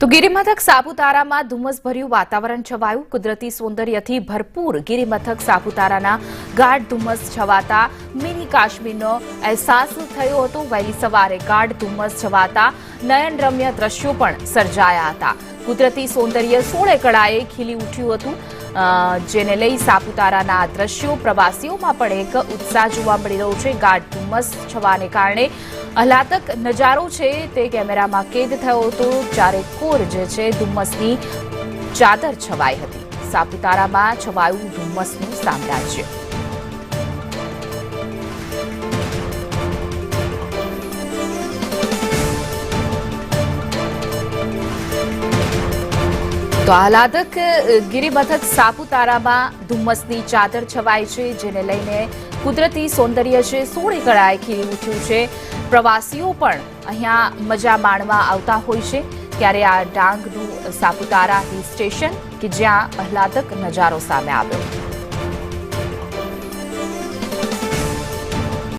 તો ગિરિમથક સાપુતારામાં ધુમ્મસભર્યું વાતાવરણ છવાયું. કુદરતી સૌંદર્યથી ભરપૂર ગિરિમથક સાપુતારાના ગાઢ ધુમ્મસ છવાતા મિની કાશ્મીરનો અહેસાસ થયો હતો. વહેલી સવારે ગાઢ ધુમ્મસ છવાતા નયનરમ્ય દ્રશ્યો પણ સર્જાયા હતા. કુદરતી સૌંદર્ય સોળે કળાએ ખીલી ઉઠ્યું હતું, જેને લઈ સાપુતારાના દ્રશ્યો પ્રવાસીઓમાં પણ એક ઉત્સાહ જોવા મળી રહ્યો છે. ગાઢ ધુમ્મસ છવાને કારણે આહલાદક નજારો છે તે કેમેરામાં કેદ થયો હતો, જ્યારે કોર જે છે ધુમ્મસની ચાદર છવાઈ હતી. સાપુતારામાં છવાયું ધુમ્મસનું સામ્રાજ્ય. તો આહલાદક ગિરિમથક સાપુતારામાં ધુમ્મસની ચાદર છવાઈ છે, જેને લઈને કુદરતી સૌંદર્ય છે સોળે કળાએ ખીલી ઉઠ્યું છે. પ્રવાસીઓ પણ અહીંયા મજા માણવા આવતા હોય છે. ત્યારે આ ડાંગનું સાપુતારા હિલ સ્ટેશન કે જ્યાં આહલાદક નજારો સામે આવ્યો.